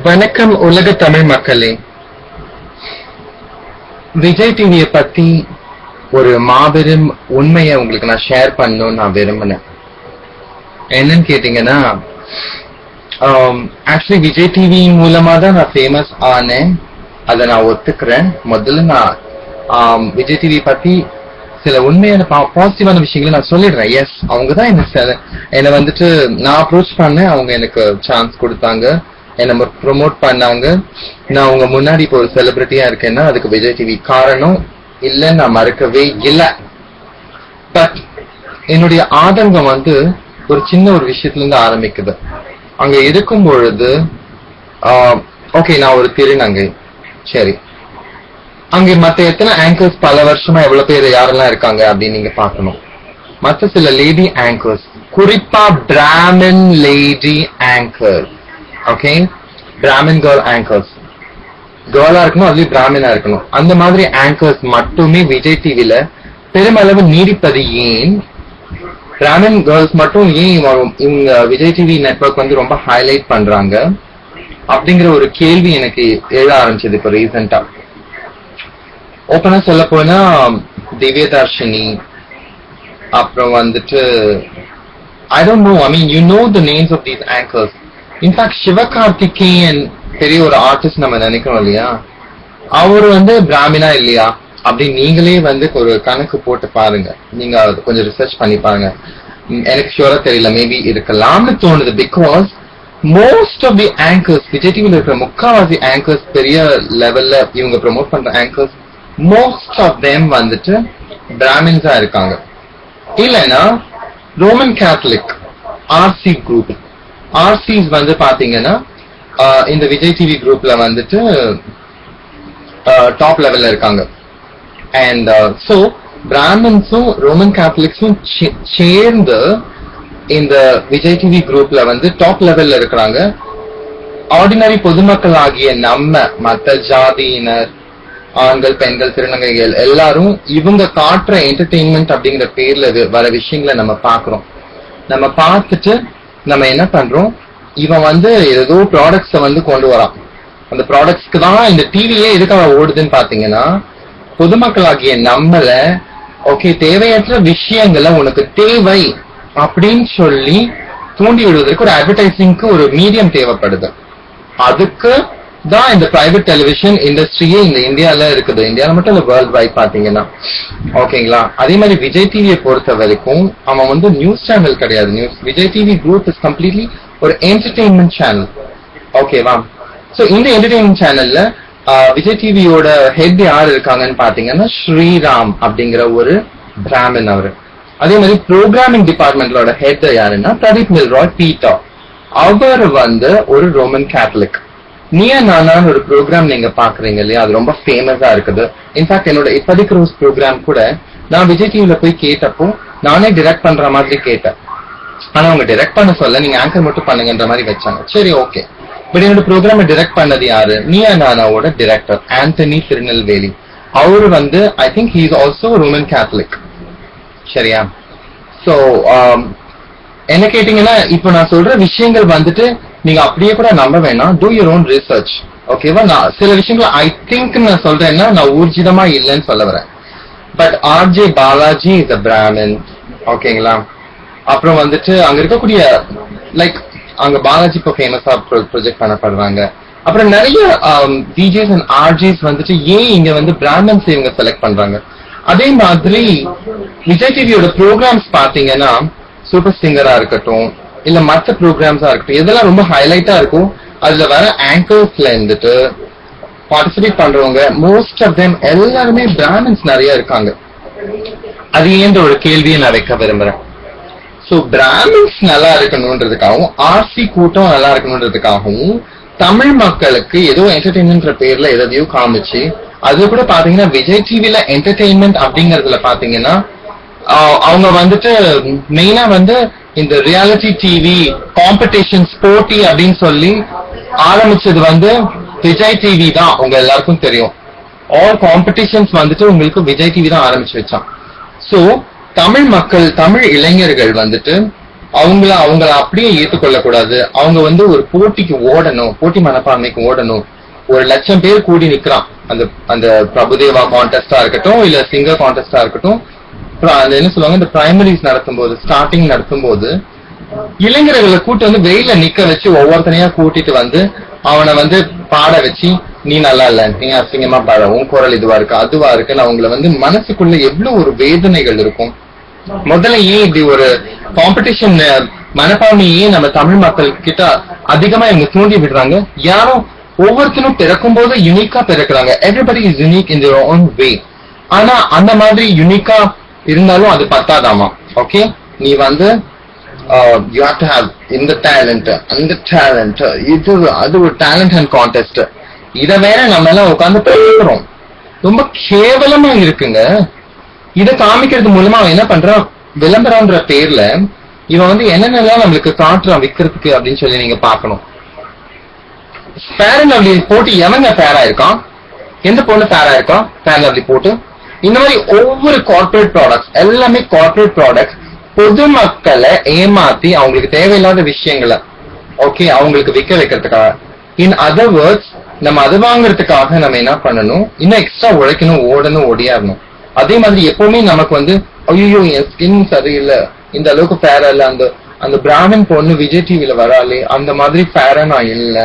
வணக்கம் உலக தமிழ் மக்களே. விஜய் டிவியை பத்தி ஒரு மாபெரும் உண்மையை உங்களுக்கு நான் ஷேர் பண்ணணும்னு நான் விரும்பினேன். என்னன்னு கேட்டீங்கன்னா, ஆக்சுவலி விஜய் டிவி மூலமா தான் நான் ஃபேமஸ் ஆனேன். அதை நான் ஒத்துக்கிறேன். முதல்ல நான் விஜய் டிவி பத்தி சில உண்மையான பாசிட்டிவான விஷயங்களை நான் சொல்லிடுறேன். எஸ், அவங்கதான் என்னை வந்துட்டு நான் அப்ரோச் பண்ணேன். அவங்க எனக்கு சான்ஸ் கொடுத்தாங்க, என்ன ப்ரொமோட் பண்ணாங்க. நான் அவங்க முன்னாடி இப்போ ஒரு செலிபிரிட்டியா இருக்கேன்னா அதுக்கு விஜய் டிவி காரணம் இல்ல, நான் மறக்கவே இல்லை. பட் என்னுடைய ஆதங்கம் ஒரு சின்ன ஒரு விஷயத்துல இருந்து ஆரம்பிக்குது. அங்க இருக்கும் பொழுது ஓகே, நான் ஒரு திருநங்கை, சரி, அங்க மத்த எத்தனை ஆங்கர்ஸ் பல வருஷமா எவ்வளவு பேர் யாரெல்லாம் இருக்காங்க அப்படின்னு நீங்க பாக்கணும். மத்த சில லேடி ஆங்கர்ஸ், குறிப்பா Brahmin lady anchor, okay, Brahmin girl anchors, கேர்ளா இருக்கணும், அதுலயும் பிராமினா இருக்கணும். அந்த மாதிரி ஆங்கர்ஸ் மட்டுமே விஜய் டிவில பெருமளவு நீடிப்பது ஏன்? பிராமின் கேர்ள்ஸ் மட்டும் ஏன் இவங்க விஜய் டிவி நெட்வொர்க் ரொம்ப ஹைலைட் பண்றாங்க அப்படிங்கிற ஒரு கேள்வி எனக்கு எழ ஆரம்பிச்சது இப்போ ரீசெண்டா. ஓப்பனா சொல்ல போனா திவ்யதர்ஷினி, அப்புறம் I don't know, I mean you know the names of these anchors. In fact Sivakarthikeyan பெரிய ஒரு ஆர்டிஸ்ட் நம்ம நினைக்கிறோம் இல்லையா, அவரு பிராமினா இல்லையா அப்படின்னு நீங்களே ஒரு கணக்கு போட்டு பாருங்க. நீங்க கொஞ்சம் ரிசர்ச் பண்ணி பாருங்க. எனக்கு ஷூரா தெரியல, மேபி இருக்கலாம்னு தோணுது. Because most of the anchors, Vijay டிவில இருக்கிற முக்காவாசி ஆங்கர்ஸ், பெரிய லெவல்ல இவங்க ப்ரொமோட் பண்ற ஆங்கர்ஸ், மோஸ்ட் ஆஃப் தேம் பிராமின்ஸா இருக்காங்க. இல்லைன்னா Roman Catholic RC group, RCs பாத்தீங்கன்னா இந்த விஜய் டிவி குரூப்ல டாப் லெவல்ல இருக்காங்க. அண்ட் சோ பிராமின்ஸும் ரோமன் கேத்தலிக்ஸும் சேர்ந்து இந்த விஜய் டிவி குரூப்ல டாப் லெவல்ல இருக்கிறாங்க. ஆர்டினரி பொதுமக்கள் ஆகிய நம்ம, மத்த ஜாதியினர், ஆண்கள், பெண்கள், திருநங்கைகள் எல்லாரும் இவங்க காட்டுற என்டர்டெயின்மெண்ட் அப்படிங்கிற பேர்ல வர விஷயங்களை நம்ம பாக்குறோம். நம்ம பார்த்துட்டு நம்ம என்ன பண்றோம், இவன் ஏதோ ப்ராடக்ட்ஸ கொண்டு வரான். அந்த ப்ராடக்ட்ஸ்க்கு தான் இந்த டிவியே எதுக்காக ஓடுதுன்னு பாத்தீங்கன்னா, பொதுமக்களாகிய நம்மள ஓகே தேவையற்ற விஷயங்களை உனக்கு தேவை அப்படின்னு சொல்லி தூண்டி விடுவதற்கு ஒரு அட்வர்டைசிங்க்கு ஒரு மீடியம் தேவைப்படுது. அதுக்கு தான் இந்த பிரைவேட் டெலிவிஷன் இண்டஸ்ட்ரியே இந்த இந்தியால இருக்குது. இந்தியால மட்டும் இல்ல, வேர்ல்ட் வைட் பாத்தீங்கன்னா, ஓகேங்களா. அதே மாதிரி விஜய் டிவியை பொறுத்த வரைக்கும் அவன் நியூஸ் சேனல் கிடையாது. Vijay TV group is completely ஒரு என்டர்டெயின்மெண்ட் சேனல், ஓகேவா. சோ இந்த என்டர்டெயின்மெண்ட் சேனல்ல விஜய் டிவியோட ஹெட் யாரு இருக்காங்கன்னு பாத்தீங்கன்னா ஸ்ரீராம் அப்படிங்கிற ஒரு பிராமின் அவரு. அதே மாதிரி ப்ரோக்ராமிங் டிபார்ட்மெண்ட்லோட ஹெட் யாருன்னா பிரதீப் மில்ராய் பீட்டர். அவர் ஒரு ரோமன் கேத்தலிக். நீயா நானான்னு ஒரு ப்ரோக்ராம் நீங்க பாக்குறீங்க இல்லையா, அது ரொம்ப ஃபேமஸா இருக்குது. இன்ஃபேக்ட் என்னோட இப்போதைக்கு ரோஸ் ப்ரோக்ராம் கூட நான் விஜய் டிவில போய் கேட்டப்போ நானே டிரெக்ட் பண்ற மாதிரி கேட்டேன். ஆனா அவங்க டிரெக்ட் பண்ண சொல்ல, நீங்க ஆங்கர் மட்டும் பண்ணுங்கன்ற மாதிரி வச்சாங்க. சரி, ஓகே. பட் என்னோட ப்ரோக்ராம் டிரெக்ட் பண்ணது யாரு? நீயா நானாவோட டிரெக்டர் ஆண்டனி திருநெல்வேலி. அவரு I think he is also Roman Catholic, சரியா. சோ என்ன கேட்டீங்கன்னா, இப்ப நான் சொல்ற விஷயங்கள் நீங்க அப்படியே கூட நம்ப வேணாம். டூ யுவர் ஓன் ரிசர்ச், ஓகேவா. நான் சில விஷயங்கள் ஐ திங்க் நான் சொல்றேன்னா நான் ஊர்ஜிதமா இல்லைன்னு சொல்ல வரேன். But RJ Balaji is a Brahmin, ஓகேங்களா. அப்புறம் அங்க இருக்கக்கூடிய லைக் அங்க பாலாஜி இப்போ ஃபேமஸா ப்ரொஜெக்ட் பண்ணப்படுறாங்க. அப்புறம் நிறைய டிஜேஸ் அண்ட் ஆர்ஜேஸ் ஏன் இங்க பிராமின்ஸ் இவங்க செலக்ட் பண்றாங்க. அதே மாதிரி விஜய் டிவியோட ப்ரோக்ராம்ஸ் பாத்தீங்கன்னா, சூப்பர் சிங்கரா இருக்கட்டும், இல்ல மற்ற ப்ரோக்ராம்ஸா இருக்கட்டும், இதெல்லாம் ரொம்ப ஹைலைட்டா இருக்கும். அதுல வர ஆங்கர்ஸ்ல பார்ட்டிசிபேட் பண்றவங்க மோஸ்ட் ஆஃப் தெம் எல்லாருமே பிராமின்ஸ் நிறைய இருக்காங்க. அது ஏன்ற ஒரு கேள்வியை நான் வைக்க விரும்புறேன். சோ பிராமின்ஸ் நல்லா இருக்கணும்ன்றதுக்காகவும், ஆர்சி கூட்டம் நல்லா இருக்கணும்ன்றதுக்காகவும் தமிழ் மக்களுக்கு ஏதோ என்டர்டெயின்மெண்ட் பேர்ல எதையோ காமிச்சு, அது கூட பாத்தீங்கன்னா விஜய் டிவில என்டர்டெயின்மெண்ட் அப்படிங்கறதுல பாத்தீங்கன்னா அவங்க மெயினா இந்த ரியாலிட்டி டிவி காம்படிஷன்ஸ் போட்டி அப்படின்னு சொல்லி ஆரம்பிச்சது விஜய் டிவி தான். உங்க எல்லாருக்கும் தெரியும், ஆல் காம்படிஷன்ஸ் உங்களுக்கு விஜய் டிவி தான் ஆரம்பிச்சு வச்சான். சோ தமிழ் மக்கள், தமிழ் இளைஞர்கள் அவங்கள அப்படியே ஏத்துக்கொள்ள கூடாது. அவங்க வந்து ஒரு போட்டிக்கு ஓடணும், போட்டி மனப்பான்மைக்கு ஓடணும். 1,00,000 பேர் கூடி நிக்கிறான், அந்த பிரபுதேவா கான்டெஸ்டா இருக்கட்டும் இல்ல சிங்கர் கான்டெஸ்டா இருக்கட்டும். என்ன சொல்லுவாங்க, இந்த பிரைமரிஸ் நடத்தும் போது, ஸ்டார்டிங் நடத்தும் போது இளைஞர்களை கூட்டு வந்து வெயில நிக்க வச்சு ஒவ்வொருத்தனையா கூட்டிட்டு வந்து அவனை வந்து பாட வச்சு, நீ நல்லா இல்ல, நீ அசிங்கமா பாட, உன் குரல் இதுவா இருக்கு அதுவா இருக்குன்னு அவங்கள வந்து மனசுக்குள்ள எவ்வளவு ஒரு வேதனைகள் இருக்கும். முதல்ல ஏன் இப்படி ஒரு காம்படிஷன் மனப்பான்மையே நம்ம தமிழ் மக்கள் கிட்ட அதிகமா இவங்க தூண்டி விடுறாங்க? யாரும் ஒவ்வொருத்தரும் பிறக்கும் போது யூனிக்கா பிறக்கிறாங்க. Everybody is unique in their own way. ஆனா அந்த மாதிரி யூனிக்கா இருந்தாலும் அது பத்தாதாமா. ஓகே, நீ வந்து you have to have இந்த டேலண்ட் அந்த டேலண்ட், இது அது ஒரு டேலண்ட் அண்ட் கான்டெஸ்ட். இத வேற நம்ம எல்லாம் உட்கார்ந்து பேசுறோம், ரொம்ப கேவலமா இருக்குங்க. இத காமிக்கிறது மூலமா அவன் என்ன பண்றான், விளம்பரம்ன்ற பேர்ல இவன் வந்து என்னென்னலாம் நம்மளுக்கு காட்டுறான் விக்கிறதுக்கு அப்படின்னு சொல்லி நீங்க பாக்கணும். ஃபேர் அண்ட் லவ்லி போட்டு எவங்க ஃபேரா இருக்கான், எந்த பொண்ணு ஃபேரா இருக்கான் ஃபேர் அண்ட் லவ்லி போட்டு? இந்த மாதிரி ஒவ்வொரு கார்பரேட் ப்ராடக்ட்ஸ் எல்லாமே கார்பரேட் ப்ராடக்ட்ஸ் பொதுமக்களை ஏமாத்தி அவங்களுக்கு தேவையில்லாத விஷயங்களை ஓகே அவங்களுக்கு விற்க வைக்கிறதுக்காக. இன் அதர் வேர்ட்ஸ், நம்ம அதை வாங்குறதுக்காக நம்ம என்ன பண்ணணும், இன்னும் எக்ஸ்ட்ரா உழைக்கணும், ஓடணும், ஓடியாடணும். அதே மாதிரி எப்பவுமே நமக்கு வந்து ஐயோ என் ஸ்கின் சரியில்லை, இந்த அளவுக்கு ஃபேரா இல்ல, அந்த பிராமின் பொண்ணு விஜய் டிவில வராலே அந்த மாதிரி ஃபேரா நான் இல்ல,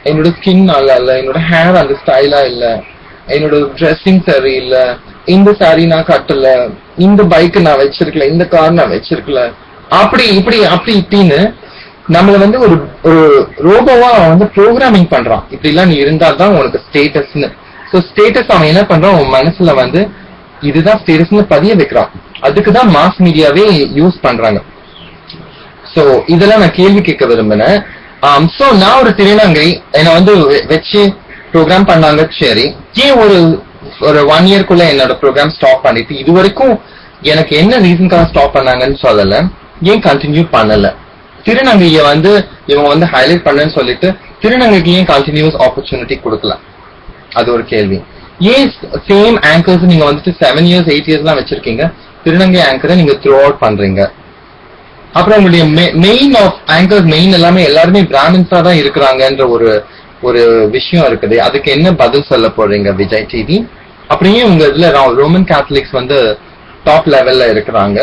என்னோட ஸ்கின் நல்லா இல்ல, என்னோட ஹேர் அந்த ஸ்டைலா இல்ல, என்னோட ட்ரெஸ்ஸிங் சரியில்லை, இந்த சாரி நான் கட்டல, இந்த பைக் நான் வச்சிருக்கல, இந்த கார் நான் வச்சிருக்கல, அப்படி இப்படி அப்படி இப்படின்னு நம்மள வந்து ஒரு ரோபோவா வந்து ப்ரோக்ராமிங் பண்றான். இப்படி எல்லாம் நீ இருந்தால்தான் உனக்கு ஸ்டேட்டஸ்னு. சோ ஸ்டேட்டஸ் அவன் என்ன பண்றான், உன் மனசுல வந்து இதுதான் ஸ்டேட்டஸ்னு பதிய வைக்கிறான். அதுக்குதான் மாஸ் மீடியாவே யூஸ் பண்றாங்க. சோ இதெல்லாம் நான் கேள்வி கேட்க விரும்பினேன். சோ நான் ஒரு திருநங்கை என்னை வந்து வச்சு ப்ரோக்ராம் பண்ணாங்க. சரி, ஏன் ஒரு 1 இயர்க்குள்ள என்னோட ப்ரோக்ராம் ஸ்டாப் பண்ணிட்டு, இது வரைக்கும் எனக்கு என்ன ரீசனுக்காக ஸ்டாப் பண்ணாங்கன்னு சொல்லல, ஏன் கண்டினியூ பண்ணல? திருநங்கைய வந்து இவங்க வந்து ஹைலைட் பண்ணன்னு சொல்லிட்டு திருநங்கைக்கு ஏன் கண்டினியூஸ் ஆப்பர்ச்சுனிட்டி கொடுக்கல? அது ஒரு கேள்வி. ஏன் சேம் ஆங்கர்ஸ் நீங்க வந்துட்டு 7 years 8 years எல்லாம் வச்சிருக்கீங்க, திருநங்கை ஆங்கரை நீங்க த்ரூ அவுட் பண்றீங்க? அப்புறம் உங்களுடைய மெயின் ஆஃப் ஆங்கர்ஸ் மெயின் எல்லாருமே பிராமின்ஸா தான் இருக்கிறாங்கன்ற ஒரு விஷயம் இருக்குது. அதுக்கு என்ன பதில் சொல்ல போறீங்க விஜய் டிவி? அப்படியே உங்க இதுல ரோமன் கேத்தலிக்ஸ் வந்து டாப் லெவல்ல இருக்கிறாங்க.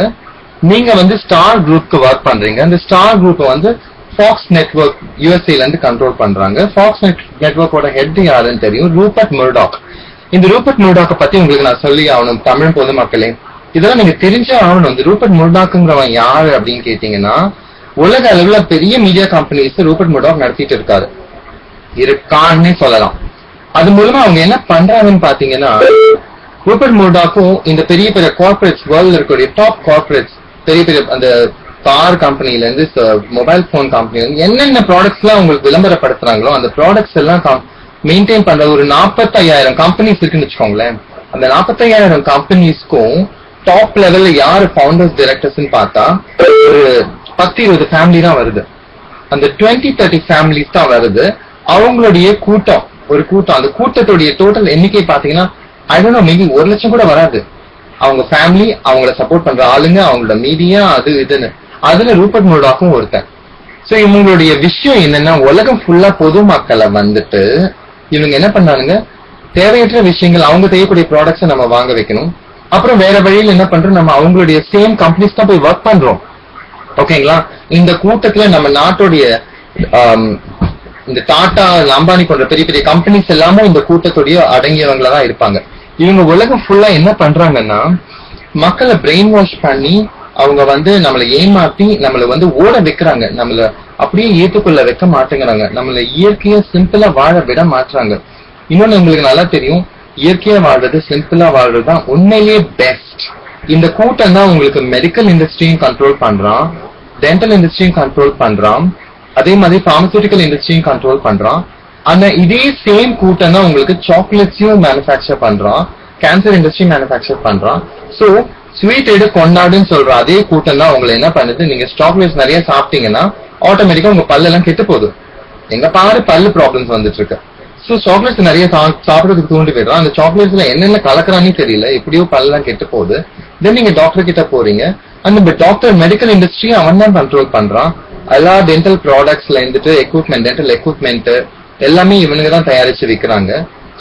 நீங்க வந்து ஸ்டார் குரூப்க்கு ஒர்க் பண்றீங்க. அந்த ஸ்டார் குரூப் வந்து ஃபாக்ஸ் நெட்வொர்க் யூஎஸ்ஏல இருந்து கண்ட்ரோல் பண்றாங்க. ஃபாக்ஸ் நெட்வொர்க்கோட ஹெட் யாருன்னு தெரியும், ரூபர்ட் முர்டாக். இந்த ரூபர்ட் முர்டாக்க பத்தி உங்களுக்கு நான் சொல்லி ஆகணும் தமிழ் பொதுமக்களே, இதெல்லாம் நீங்க தெரிஞ்சே ஆகணும். இந்த ரூபர்ட் முர்டாக்குங்கிறவன் யாரு அப்படின்னு கேட்டீங்கன்னா, உலக அளவுல பெரிய மீடியா கம்பெனிஸ் ரூபர்ட் முர்டாக் நடத்திட்டு இருக்கான்னே சொல்லலாம். அது மூலமா அவங்க என்ன பண்றாங்கன்னு பாத்தீங்கன்னா, ரூபர்ட் முர்டாக்கும் இந்த பெரிய பெரிய கார்பரேட்ஸ், வேர்ல்ட்ல இருக்கக்கூடிய டாப் கார்பரேட்ஸ், பெரிய பெரிய அந்த கார் கம்பெனில இருந்து மொபைல் போன் கம்பெனில இருந்து என்னென்ன ப்ராடக்ட்ஸ் எல்லாம் உங்களுக்கு விளம்பரப்படுத்துறாங்களோ அந்த ப்ராடக்ட்ஸ் எல்லாம் மெயின்டைன் பண்ற ஒரு 45,000 கம்பெனிஸ் இருக்குன்னு வச்சுக்கோங்களேன். அந்த 45,000 கம்பெனிஸ்க்கும் டாப் லெவல்ல யாரு ஃபவுண்டர்ஸ் டைரக்டர்ஸ் பார்த்தா ஒரு 10-20 ஃபேமிலி தான் வருது. அந்த 20-30 ஃபேமிலிஸ் தான் வருது. அவங்களுடைய கூட்டம் அந்த கூட்டத்துடைய டோட்டல் எண்ணிக்கை பாத்தீங்கன்னா ஐ டோன்ட் நோ, மேபி 1 லட்சம் கூட வராது. அவங்க ஃபேமிலி, அவங்கள சப்போர்ட் பண்ற ஆளுங்க, அவங்களோட மீடியா, அது இதுன்னு. அதுல ரூபர்ட் முர்டாக்கும் ஒருத்தன். சோ இவங்களுடைய விஷயம் என்னன்னா, உலகம் ஃபுல்லா பொதுமக்களை வந்துட்டு இவங்க என்ன பண்ணானுங்க, தேவையற்ற விஷயங்கள், அவங்க செய்யக்கூடிய ப்ராடக்ட்ஸை நம்ம வாங்க வைக்கணும். அப்புறம் வேற வழியில் என்ன பண்றோம், நம்ம அவங்களுடைய சேம் கம்பெனிஸ் தான் போய் ஒர்க் பண்றோம். ஓகேங்களா? இந்த கூட்டத்துல நம்ம நாட்டுடைய இந்த டாடா, அம்பானி போன்ற பெரிய பெரிய கம்பெனிஸ் எல்லாமும் இந்த கூட்டத்துடைய அடங்கியவங்கள தான் இருப்பாங்க. இவங்க உலகம் ஃபுல்லா என்ன பண்றாங்கன்னா, மக்களை பிரெயின் வாஷ் பண்ணி அவங்க வந்து நம்மளை ஏமாத்தி நம்மளை வந்து ஓட வைக்கிறாங்க. நம்மள அப்படியே ஏற்றுக்கொள்ள வைக்க மாட்டேங்கிறாங்க. நம்மள இயற்கையா சிம்பிளா வாழ விட மாட்டாங்க. இன்னொன்னு உங்களுக்கு நல்லா தெரியும், இயற்கையா வாழ்றது, சிம்பிளா வாழ்றதுதான் உண்மையிலேயே பெஸ்ட். இந்த கூட்டம் தான் உங்களுக்கு மெடிக்கல் இண்டஸ்ட்ரியும் கண்ட்ரோல் பண்றான், டென்டல் இண்டஸ்ட்ரியும் கண்ட்ரோல் பண்றான், அதே மாதிரி பார்மசூட்டிக்கல் இண்டஸ்ட்ரியும் கண்ட்ரோல் பண்றான். ஆனா இதே சேம் கூட்டம் தான் உங்களுக்கு சாக்லேட்ஸையும் மேனுஃபேக்சர் பண்றான், கேன்சர் இண்டஸ்ட்ரி மேனுஃபேக்சர் பண்றான். சோ ஸ்வீட் எடு கொண்டாடுன்னு சொல்ற அதே கூட்டம் தான் உங்களை என்ன பண்ணுது, நீங்க சாக்லேட்ஸ் நிறைய சாப்பிட்டீங்கன்னா ஆட்டோமேட்டிக்கா உங்க பல்லெல்லாம் கெட்டு போகுது. எங்க பாரு பல்லு ப்ராப்ளம்ஸ் வந்துட்டு இருக்கு. சோ சாக்லேட்ஸ் நிறைய சாப்பிடறதுக்கு தூண்டி விடுறான். அந்த சாக்லேட்ஸ்ல என்னென்ன கலக்குறானே தெரியல, எப்படியோ பல்லாம் கெட்டு போகுது. தென் நீங்க டாக்டர் கிட்ட போறீங்க, அந்த டாக்டர் மெடிக்கல் இண்டஸ்ட்ரி அவன் தான் கண்ட்ரோல் பண்றான். எல்லா டென்டல் ப்ராடக்ட்ஸ்ல இருந்துட்டு எக்யூப்மெண்ட், டென்டல் எக்யூப்மெண்ட் எல்லாமே இவனுங்க தான் தயாரிச்சு விற்கிறாங்க.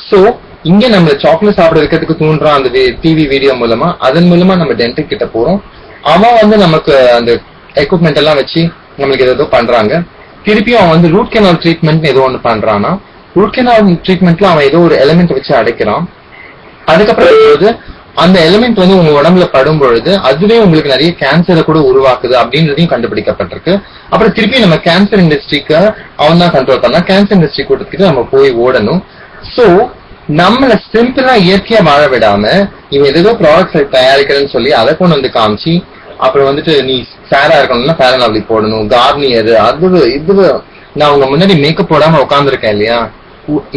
சோ இங்க நம்ம சாக்லேட் சாப்பிட வைக்கிறதுக்கு தூண்டுறான் அந்த டிவி வீடியோ மூலமா. அதன் மூலமா நம்ம டென்டில் கிட்ட போறோம், அவன் வந்து நமக்கு அந்த எக்யூப்மெண்ட் எல்லாம் வச்சு நம்மளுக்கு ஏதோ பண்றாங்க. திருப்பியும் அவன் வந்து ரூட் கெனால் ட்ரீட்மெண்ட் ஏதோ ஒன்று பண்றான்னா, ரூட் கெனால் ட்ரீட்மெண்ட்ல அவன் ஏதோ ஒரு எலிமெண்ட் வச்சு அடைக்கிறான். அதுக்கப்புறம் அந்த எலிமெண்ட் வந்து உங்க உடம்புல படும் பொழுது அதுவே உங்களுக்கு நிறைய கேன்சரை கூட உருவாக்குது அப்படின்றதையும் கண்டுபிடிக்கப்பட்டிருக்கு. அப்புறம் திருப்பி நம்ம கேன்சர் இண்டஸ்ட்ரிக்கு அவன் தான் கண்ட்ரோல் பண்ணா. கேன்சர் இண்டஸ்ட்ரி கூட்டத்துக்கு நம்ம போய் ஓடணும். சோ நம்மள சிம்பிளா இயற்கையா வாழ விடாம இவன் ஏதோ ப்ராடக்ட்ஸ் தயாரிக்கிறேன்னு சொல்லி அதை கொண்டு வந்து காமிச்சு, அப்புறம் வந்துட்டு நீ ஃபேரா இருக்கணும்னா ஃபேர் அண்ட் லவ்லி போடணும், கார்னியர் அது இது. நான் உங்க முன்னாடி மேக்கப் போடாம உட்காந்துருக்கேன் இல்லையா,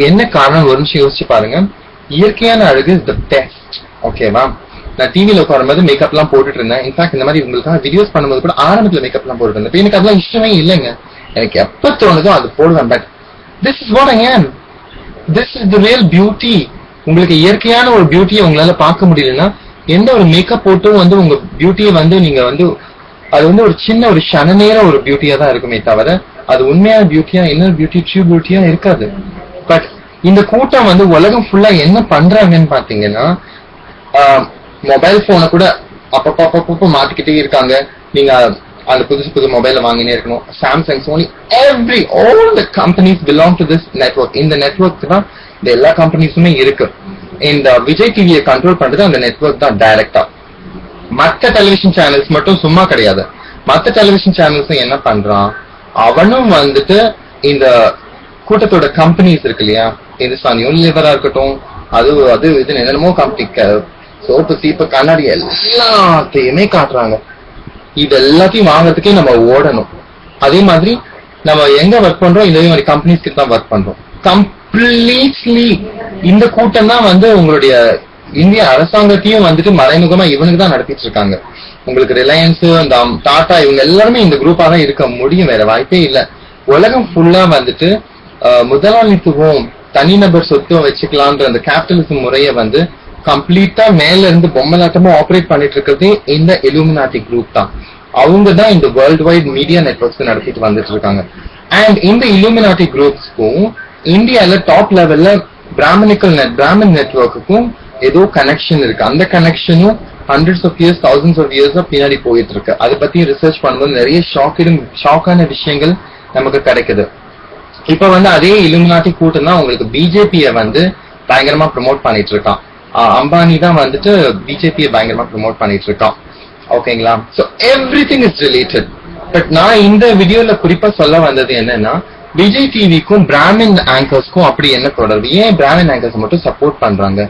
என்ன காரணம் ஒரு நிமிஷம் யோசிச்சு பாருங்க. இயற்கையான அழகு இஸ் தி பெஸ்ட். ஓகேவா? நான் டிவில உட்காரும்போது மேக்கப் எல்லாம் போட்டுட்டு இருந்தேன். இன்ஃபேக்ட் இந்த மாதிரி உங்களுக்காக வீடியோஸ் பண்ணும்போது கூட ஆரம்பத்துல மேக்கப் எல்லாம் போட்டுட்டு இருந்தேன். எனக்கு அதெல்லாம் இஷ்டமே இல்லைங்க. எனக்கு எப்ப தோணுதோ அது போடுவேன். But this is what I am. This is the real beauty. உங்களுக்கு இயற்கையான ஒரு பியூட்டியை உங்களால பார்க்க முடியலன்னா எந்த ஒரு மேக்கப் போட்டும் வந்து உங்க பியூட்டியை வந்து நீங்க வந்து அது வந்து ஒரு சின்ன ஒரு ஷனநேர ஒரு பியூட்டியா தான் இருக்குமே தவிர அது உண்மையான பியூட்டியா, இன்னொரு பியூட்டி, ட்ரூ பியூட்டியா இருக்காது. பட் இந்த கூட்டம் வந்து உலகம் ஃபுல்லா என்ன பண்றாங்கன்னு பாத்தீங்கன்னா, மொபைல் போனை கூட அப்பப்ப மாத்திக்கிட்டே இருக்காங்க. நீங்க அந்த புது மொபைல வாங்கினே இருக்கணும். Samsung, Sony, all the companies belong to this network. இந்த நெட்வொர்க் தான் இந்த எல்லா கம்பெனிஸுமே இருக்கு. இந்த விஜய் டிவியை கண்ட்ரோல் பண்றது அந்த நெட்வொர்க் தான் டைரக்டா. மற்ற டெலிவிஷன் சேனல்ஸ் மட்டும் சும்மா கிடையாது. மற்ற டெலிவிஷன் சேனல்ஸ் என்ன பண்றான், அவனும் வந்துட்டு இந்த கூட்டத்தோட கம்பெனிஸ் இருக்கு இல்லையா, இந்துஸ்தான் யூனிலிவரா இருக்கட்டும், அது இது என்னென்னமோ கம்பெனி, சோப்பு சீப்பு கண்ணாடி எல்லாத்தையுமே காட்டுறாங்க. இது எல்லாத்தையும் வாங்கறதுக்கே நம்ம ஓடணும். அதே மாதிரி நம்ம எங்க ஒர்க் பண்றோம், இதே மாதிரி கம்பெனிஸ் கிட்ட தான் ஒர்க் பண்றோம். கம்ப்ளீட்லி இந்த கூட்டம் தான் வந்து உங்களுடைய இந்திய அரசாங்கத்தையும் வந்துட்டு மறைமுகமா இவனுக்கு தான் நடத்திட்டு இருக்காங்க. உங்களுக்கு ரிலையன்ஸ், இந்த டாடா, இவங்க எல்லாருமே இந்த குரூப்பா தான் இருக்க முடியும், வேற வாய்ப்பே இல்லை. உலகம் ஃபுல்லா வந்துட்டு முதலாளித்துவம், தனிநபர் சொத்து வச்சுக்கலான்ற அந்த கேபிட்டலிசம் முறையை வந்து கம்ப்ளீட்டா மேல இருந்து பொம்மலாட்டமா ஆபரேட் பண்ணிட்டு இருக்கிறதே இந்த இலுமினாட்டி குரூப் தான். அவங்க தான் இந்த வேர்ல்டு வைட் மீடியா நெட்வொர்க்ஸ் நடத்திட்டு வந்துட்டு இருக்காங்க. அண்ட் இந்த இலுமினாட்டி குரூப்ஸ்க்கும் இந்தியால டாப் லெவல்ல பிராமன் நெட்வொர்க்குக்கும் ஏதோ கனெக்ஷன் இருக்கு. அந்த கனெக்ஷனும் hundreds of years, thousands of years பின்னாடி போயிட்டு இருக்கு. அதை பத்தி ரிசர்ச் பண்ணும்போது நிறைய ஷாக்கான விஷயங்கள் நமக்கு கிடைக்குது. இப்ப வந்து அதே இலுமினாட்டி கூட்டம் தான் உங்களுக்கு பிஜேபியை வந்து பயங்கரமா ப்ரமோட் பண்ணிட்டு இருக்கான். அம்பானி தான் வந்துட்டு பிஜேபியை பயங்கரமா ப்ரமோட் பண்ணிட்டு இருக்கான். ஓகேங்களா? So everything is related. But நான் இந்த வீடியோல குறிப்பா சொல்ல வந்தது என்னன்னா, விஜய் டிவிக்கும் பிராமின் ஆங்கர்ஸ்க்கும் அப்படி என்ன தொடர்பு? ஏன் பிராமின் ஆங்கர்ஸ் மட்டும் சப்போர்ட் பண்றாங்க?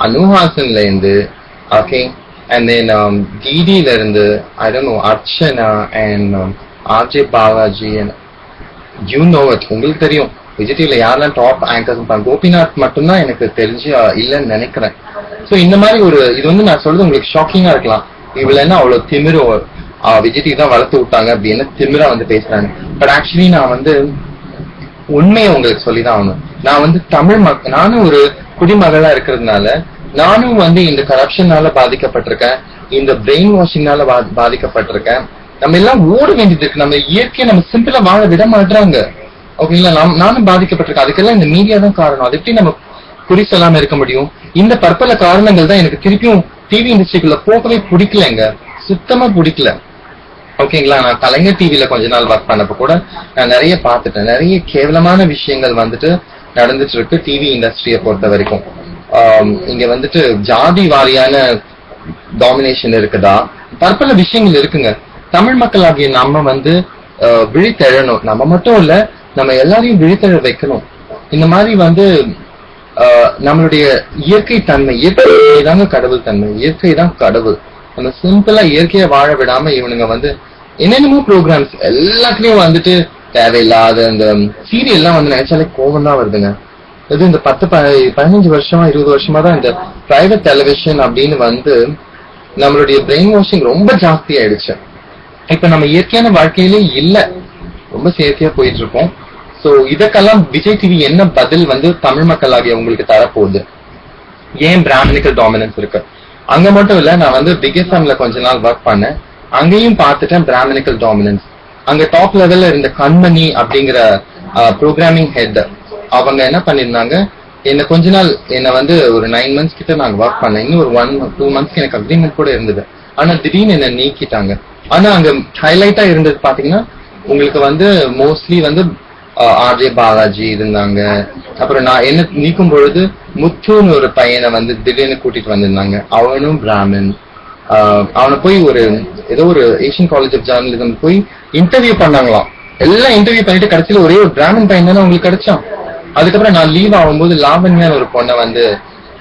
அனுஹாசன்ல இருந்து, ஓகே, அண்ட் தென் டிடில இருந்து, ஐ don't no, Archana and RJ Balaji, you know it, உங்களுக்கு தெரியும் விஜய் டிவில யாரெல்லாம் டாப் ஆங்கர்ஸ். கோபிநாத் மட்டும்தான் எனக்கு தெரிஞ்சு இல்லைன்னு நினைக்கிறேன். சோ இந்த மாதிரி ஒரு இது வந்து நான் சொல்றது உங்களுக்கு ஷாக்கிங்கா இருக்கலாம். இவ்வளவு என்ன அவ்வளவு திமிரு விஜய் டிவி தான் வளர்த்து விட்டாங்க அப்படின்னு திமிரா வந்து பேசுறாங்க. பட் ஆக்சுவலி நான் வந்து உண்மையை உங்களுக்கு சொல்லிதான் ஆகணும். நான் வந்து நானும் ஒரு குடிமகளா இருக்கிறதுனால நானும் வந்து இந்த கரப்ஷனால பாதிக்கப்பட்டிருக்கேன், இந்த பிரெயின் வாஷிங்னால பாதிக்கப்பட்டிருக்கேன். நம்ம எல்லாம் ஓட வேண்டியது இருக்கு. நம்ம இயற்கையை நம்ம சிம்பிளா வாழ விட மாட்டாங்க. ஓகேங்களா? நானும் பாதிக்கப்பட்டிருக்கேன். அதுக்கெல்லாம் இந்த மீடியா தான் காரணம். அது எப்படி நம்ம குறி சொல்லாம இருக்க முடியும்? இந்த பற்பல காரணங்கள் தான் எனக்கு திருப்பியும் டிவி இண்டஸ்ட்ரிக்குள்ள போகவே பிடிக்கலங்க, சுத்தமா பிடிக்கல. ஓகேங்களா? நான் கலைஞர் டிவில கொஞ்ச நாள் ஒர்க் பண்ணப்ப கூட நான் நிறைய பார்த்துட்டேன். நிறைய கேவலமான விஷயங்கள் வந்துட்டு நடந்துட்டு இருக்கு டிவி இண்டஸ்ட்ரியை பொறுத்த வரைக்கும். இங்க வந்துட்டு ஜாதி வாரியான டாமினேஷன் இருக்குதா, பற்பல விஷயங்கள் இருக்குங்க. தமிழ் மக்கள் ஆகிய நம்ம வந்து விழித்தெழணும். நம்ம மட்டும் இல்ல, நம்ம எல்லாரையும் விழித்தெழ வைக்கணும். இந்த மாதிரி வந்து நம்மளுடைய இயற்கை தன்மை, இயற்கை தாங்க கடவுள் தன்மை, இயற்கை தான் கடவுள். நம்ம சிம்பிளா இயற்கையை வாழ விடாம இவனுங்க வந்து என்னென்னமோ ப்ரோக்ராம்ஸ் எல்லாத்துலயும் வந்துட்டு தேவையில்லாத இந்த சீரியல்லாம் வந்து நினைச்சாலே கோபம் தான் வருதுங்க. இது இந்த 10-15 வருஷமா 20 வருஷமா தான் இந்த பிரைவேட் டெலிவிஷன் அப்படின்னு வந்து நம்மளுடைய பிரெயின் வாஷிங் ரொம்ப ஜாஸ்தி ஆயிடுச்சு. இப்ப நம்ம இயற்கையான வாழ்க்கையிலே இல்ல, ரொம்ப செயற்கையா போயிட்டு இருக்கோம். சோ இதற்கெல்லாம் விஜய் டிவி என்ன பதில் வந்து தமிழ் மக்களாகிய உங்களுக்கு தரப்போகுது? ஏன் பிராமணிக்கல் டாமினன்ஸ் இருக்கு? அங்க மட்டும் இல்ல, நான் வந்து பிக் எஃப்எம்ல கொஞ்ச நாள் ஒர்க் பண்ணேன். அங்கேயும் பார்த்துட்டேன் பிராமணிக்கல் டாமினன்ஸ். அங்க டாப் லெவல்ல இருந்த கண்மணி அப்படிங்கிற ப்ரோக்ராமிங் ஹெட், அவங்க என்ன பண்ணிருந்தாங்க, என்ன கொஞ்ச நாள் என்ன வந்து ஒரு 9 months கிட்ட நாங்க ஒர்க் பண்ணேன். இன்னும் ஒரு 1-2 months எனக்கு அக்ரிமெண்ட் கூட இருந்தது. ஆனா திடீர்னு என்ன நீக்கிட்டாங்க. ஆனா அங்க ஹைலைட்டா இருந்தது பாத்தீங்கன்னா, உங்களுக்கு வந்து மோஸ்ட்லி வந்து ஆர்ஜே பாலாஜி இருந்தாங்க. அப்புறம் நான் என்ன நீக்கும் பொழுது முத்துன்னு ஒரு பையனை வந்து திடீர்னு கூட்டிட்டு வந்திருந்தாங்க. அவனும் பிராமின். அவனை போய் ஒரு ஏதோ ஒரு ஏசியன் காலேஜ் ஆஃப் ஜேர்னலிசம் போய் இன்டர்வியூ பண்ணாங்களாம். எல்லாம் இன்டர்வியூ பண்ணிட்டு கடைசியில ஒரே ஒரு பிராமின் பையன் தானே உங்களுக்கு கிடைச்சான். அதுக்கப்புறம் நான் லீவ் ஆகும்போது லாவண்யான்னு ஒரு பொண்ணை வந்து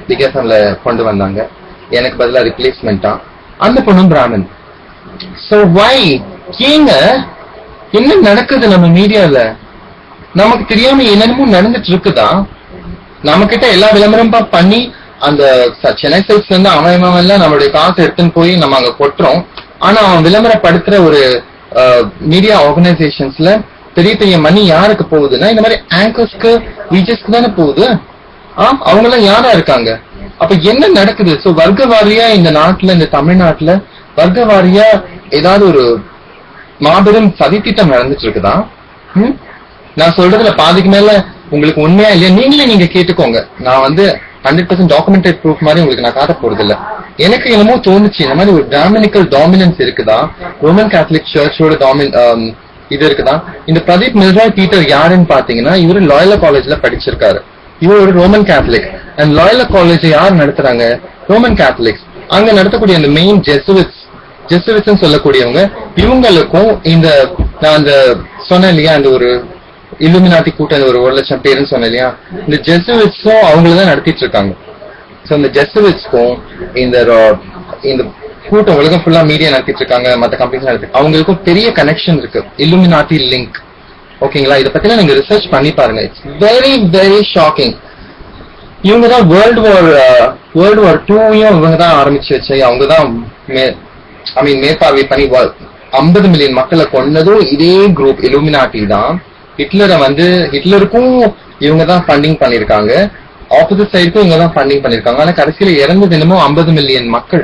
பிக் எஃப்எம்ல கொண்டு வந்தாங்க. எனக்கு பதிலா ரிப்ளேஸ்மெண்டா. அந்த பொண்ணும் பிராமின். சோ வை ஏங்க என்ன நடக்குது நம்ம மீடியால? நமக்கு தெரியாம என்னென்னமோ நடந்துட்டு இருக்குதா? நம்ம கிட்ட எல்லா விளம்பரமா பண்ணி அந்த சென்னை சில்க்ஸ்ல இருந்து அவன் எல்லாம் நம்மளுடைய காசு எடுத்துன்னு போய் நம்ம அங்க கொட்டுறோம். ஆனா அவன் விளம்பரப்படுத்துற ஒரு மீடியா ஆர்கனைசேஷன்ஸ்ல பெரிய பெரிய மணி யாருக்கு போகுதுன்னா இந்த மாதிரி ஆங்கர்ஸ்க்கு, விஜஸ்க்கு தானே போகுது. அவங்க எல்லாம் யாரா இருக்காங்க? அப்ப என்ன நடக்குது? சோ வர்க்க வாரியா இந்த நாட்டுல, இந்த தமிழ்நாட்டுல வர்க்க வாரியா ஏதாவது ஒரு மாபெரும் சதித்திட்டம் நடந்துட்டு இருக்குதா? நான் சொல்றதுல பாதிக்கு மேல உங்களுக்கு உண்மையா இல்லையா நீங்க கேட்டுக்கோங்க. நான் வந்து 100% டாக்குமெண்டட் ப்ரூஃப் மாதிரி உங்களுக்கு நான் காட்ட போறது இல்ல. எனக்கு என்னமோ தோணுச்சு, இந்த மாதிரி ஒரு பிராமணிக்கல் டாமினன்ஸ் இருக்குதா, ரோமன் கேத்தலிக் சர்ச்சோட இது இருக்குதா. இந்த பிரதீப் மில்ராய் பீட்டர் யாருன்னு பாத்தீங்கன்னா, இவரு லாயலா காலேஜ்ல படிச்சிருக்காரு. இவர் ஒரு ரோமன் கேத்தலிக். அண்ட் லாயலா காலேஜ் யார் நடத்துறாங்க? Roman Catholics. அங்க நடத்தக்கூடிய அந்த மெயின் ஜெசுவிட்ஸ் சொல்லக்கூடியவங்க, இவங்களுக்கும் இந்த நான் அந்த சொன்னேன் இல்லையா, அந்த ஒரு இல்லுமினாட்டி கூட்டம் ஒரு 1 லட்சம் பேருன்னு சொன்னேன் இல்லையா, இந்த ஜெசுவிட்ஸும் அவங்களதான் நடத்திட்டு இருக்காங்க. சோ இந்த ஜெசுவிட்ஸ்க்கும் இந்த கூட்டம் உலகம் ஃபுல்லா மீடியா நடத்திட்டு இருக்காங்க, மற்ற கம்பெனிஸ் நடத்தி அவங்களுக்கும் பெரிய கனெக்ஷன் இருக்கு. இல்லுமினாட்டி லிங்க். ஓகேங்களா? இதை பத்திலாம் நீங்க ரிசர்ச் பண்ணி பாருங்க. It's very very shocking. இவங்கதான் வேர்ல்டு வார் 2 இவங்கதான் ஆரம்பிச்சு வச்சு, அவங்கதான் மேற்பார்வை பண்ணி 50 மில்லியன் மக்களை கொன்னதும் இதே குரூப் இல்லுமினாட்டி தான். ஹிட்லருக்கும் இவங்க தான் ஃபண்டிங் பண்ணிருக்காங்க, ஆப்போசிட் சைடுக்கும் இவங்க தான் ஃபண்டிங் பண்ணிருக்காங்க. ஆனா கடைசியில இறந்தது என்னமோ 50 மில்லியன் மக்கள்.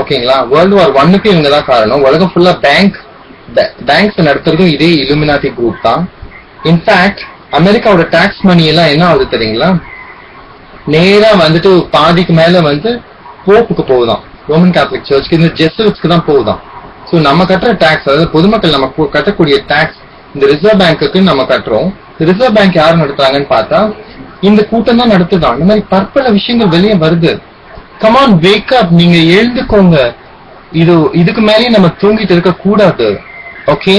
ஓகேங்களா? வேர்ல்டு வார் 1க்கு இவங்க தான் காரணம். உலகம் ஃபுல்லா பேங்க்ஸ் நடத்துறதும் இதே இல்லுமினாட்டி குரூப் தான். இன்ஃபேக்ட் அமெரிக்காவோட டாக்ஸ் மணி எல்லாம் என்ன ஆகுது தெரியுங்களா? நேரா வந்துட்டு பாதிக்கு மேல வந்து போப்புக்கு போகுதான், ரோமன் கேத்தலிக் சர்ச்சுக்கு, இந்த ஜெசுவிட்ஸ்க்கு தான் போகுதான். சோ நம்ம கட்டுற டாக்ஸ், அதாவது பொதுமக்கள் நம்ம கட்டக்கூடிய டாக்ஸ், இந்த ரிசர்வ் பேங்க்குக்கு நம்ம கட்டுறோம். ரிசர்வ் பேங்க் யார் நடத்துறாங்கன்னு பார்த்தா இந்த கூட்டம் தான் நடத்துதான். இந்த மாதிரி பற்பல விஷயங்கள் வெளியே வருது. கமான், வேக் அப், நீங்க எழுந்துக்கோங்க. இதுக்கு மேலேயே நம்ம தூங்கிட்டு இருக்க கூடாது. ஓகே?